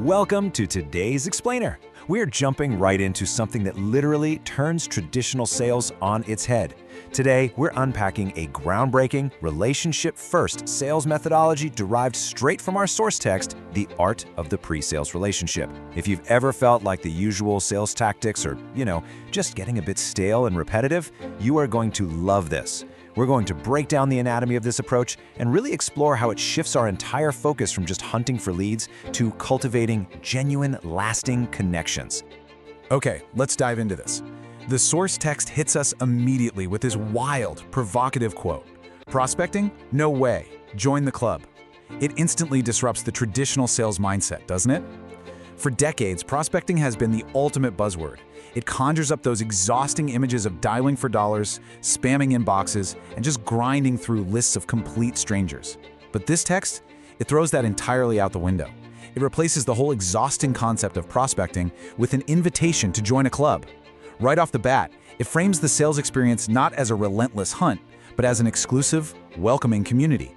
Welcome to today's Explainer. We're jumping right into something that literally turns traditional sales on its head. Today, we're unpacking a groundbreaking, relationship-first sales methodology derived straight from our source text, The Art of the Pre-Sales Relationship. If you've ever felt like the usual sales tactics are, just getting a bit stale and repetitive, you are going to love this. We're going to break down the anatomy of this approach and really explore how it shifts our entire focus from just hunting for leads to cultivating genuine, lasting connections. Okay, let's dive into this. The source text hits us immediately with this wild, provocative quote. Prospecting? No way. Join the club. It instantly disrupts the traditional sales mindset, doesn't it? For decades, prospecting has been the ultimate buzzword. It conjures up those exhausting images of dialing for dollars, spamming inboxes, and just grinding through lists of complete strangers. But this text, it throws that entirely out the window. It replaces the whole exhausting concept of prospecting with an invitation to join a club. Right off the bat, it frames the sales experience not as a relentless hunt, but as an exclusive, welcoming community.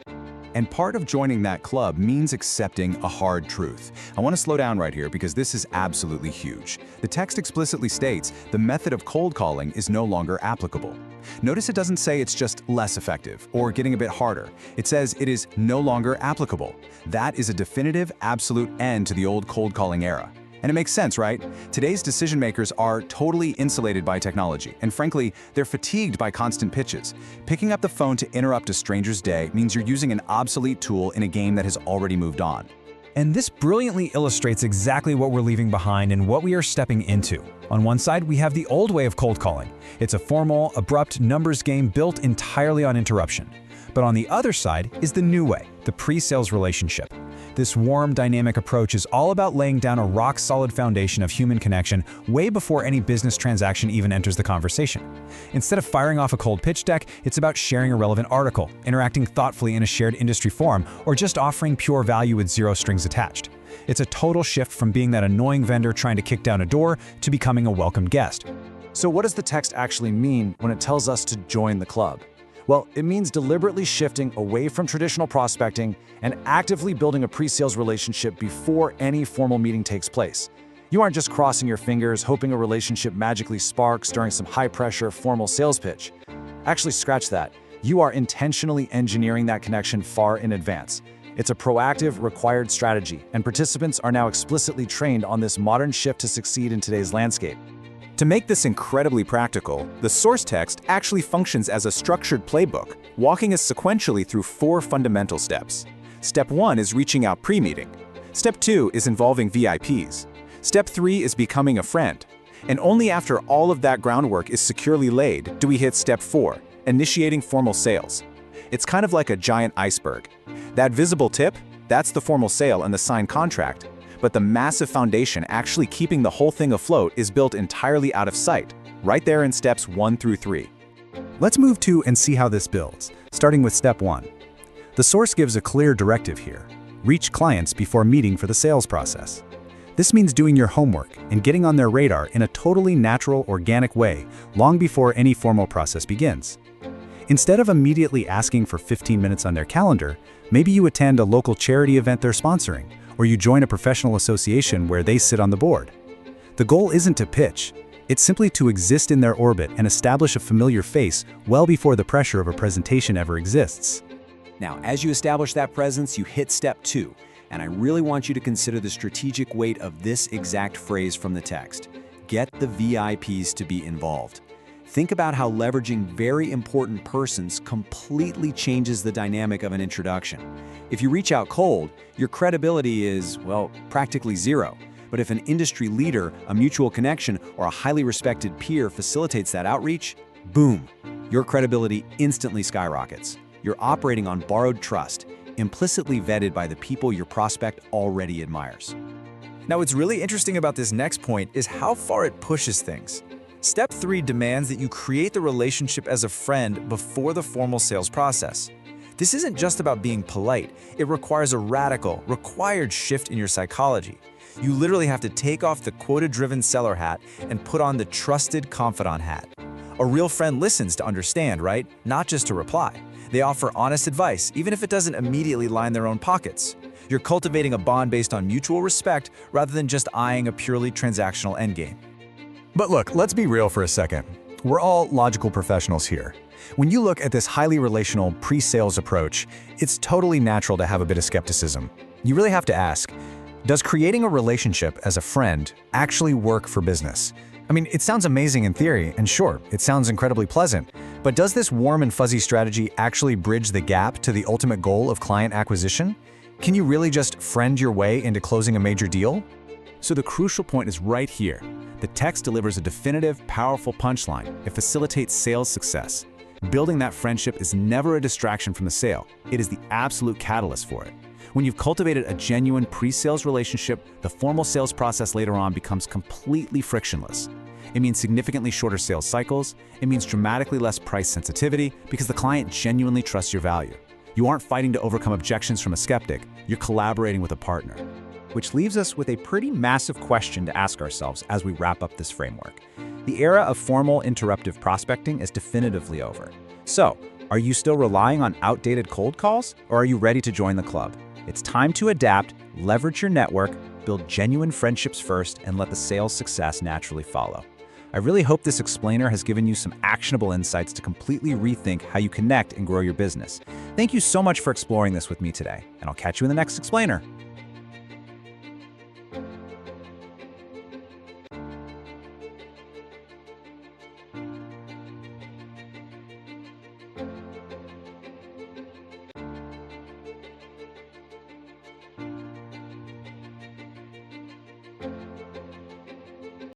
And part of joining that club means accepting a hard truth. I want to slow down right here because this is absolutely huge. The text explicitly states the method of cold calling is no longer applicable. Notice it doesn't say it's just less effective or getting a bit harder. It says it is no longer applicable. That is a definitive, absolute end to the old cold calling era. And it makes sense, right? Today's decision makers are totally insulated by technology, and frankly, they're fatigued by constant pitches. Picking up the phone to interrupt a stranger's day means you're using an obsolete tool in a game that has already moved on. And this brilliantly illustrates exactly what we're leaving behind and what we are stepping into. On one side, we have the old way of cold calling. It's a formal, abrupt numbers game built entirely on interruption. But on the other side is the new way, the pre-sales relationship. This warm, dynamic approach is all about laying down a rock-solid foundation of human connection way before any business transaction even enters the conversation. Instead of firing off a cold pitch deck, it's about sharing a relevant article, interacting thoughtfully in a shared industry forum, or just offering pure value with zero strings attached. It's a total shift from being that annoying vendor trying to kick down a door to becoming a welcomed guest. So what does the text actually mean when it tells us to join the club? Well, it means deliberately shifting away from traditional prospecting and actively building a pre-sales relationship before any formal meeting takes place. You aren't just crossing your fingers, hoping a relationship magically sparks during some high-pressure formal sales pitch. Actually, scratch that. You are intentionally engineering that connection far in advance. It's a proactive, required strategy, and participants are now explicitly trained on this modern shift to succeed in today's landscape. To make this incredibly practical, the source text actually functions as a structured playbook, walking us sequentially through 4 fundamental steps. Step 1 is reaching out pre-meeting. Step 2 is involving VIPs. Step 3 is becoming a friend. And only after all of that groundwork is securely laid do we hit Step 4, initiating formal sales. It's kind of like a giant iceberg. That visible tip, that's the formal sale and the signed contract. But the massive foundation actually keeping the whole thing afloat is built entirely out of sight, right there in steps 1 through 3. Let's move to and see how this builds, starting with step 1. The source gives a clear directive here. Reach clients before meeting for the sales process. This means doing your homework and getting on their radar in a totally natural, organic way long before any formal process begins. Instead of immediately asking for 15 minutes on their calendar, maybe you attend a local charity event they're sponsoring, or you join a professional association where they sit on the board. The goal isn't to pitch, it's simply to exist in their orbit and establish a familiar face well before the pressure of a presentation ever exists. Now, as you establish that presence, you hit step 2, and I really want you to consider the strategic weight of this exact phrase from the text. Get the VIPs to be involved. Think about how leveraging very important persons completely changes the dynamic of an introduction. If you reach out cold, your credibility is, well, practically zero. But if an industry leader, a mutual connection, or a highly respected peer facilitates that outreach, boom, your credibility instantly skyrockets. You're operating on borrowed trust, implicitly vetted by the people your prospect already admires. Now, what's really interesting about this next point is how far it pushes things. Step 3 demands that you create the relationship as a friend before the formal sales process. This isn't just about being polite, it requires a radical, required shift in your psychology. You literally have to take off the quota-driven seller hat and put on the trusted confidant hat. A real friend listens to understand, right? Not just to reply. They offer honest advice, even if it doesn't immediately line their own pockets. You're cultivating a bond based on mutual respect rather than just eyeing a purely transactional endgame. But look, let's be real for a second. We're all logical professionals here. When you look at this highly relational pre-sales approach, it's totally natural to have a bit of skepticism. You really have to ask, does creating a relationship as a friend actually work for business? I mean, it sounds amazing in theory, and sure, it sounds incredibly pleasant, but does this warm and fuzzy strategy actually bridge the gap to the ultimate goal of client acquisition? Can you really just friend your way into closing a major deal? So the crucial point is right here. The text delivers a definitive, powerful punchline. It facilitates sales success. Building that friendship is never a distraction from the sale. It is the absolute catalyst for it. When you've cultivated a genuine pre-sales relationship, the formal sales process later on becomes completely frictionless. It means significantly shorter sales cycles. It means dramatically less price sensitivity because the client genuinely trusts your value. You aren't fighting to overcome objections from a skeptic. You're collaborating with a partner. Which leaves us with a pretty massive question to ask ourselves as we wrap up this framework. The era of formal interruptive prospecting is definitively over. So, are you still relying on outdated cold calls, or are you ready to join the club? It's time to adapt, leverage your network, build genuine friendships first, and let the sales success naturally follow. I really hope this explainer has given you some actionable insights to completely rethink how you connect and grow your business. Thank you so much for exploring this with me today, and I'll catch you in the next explainer.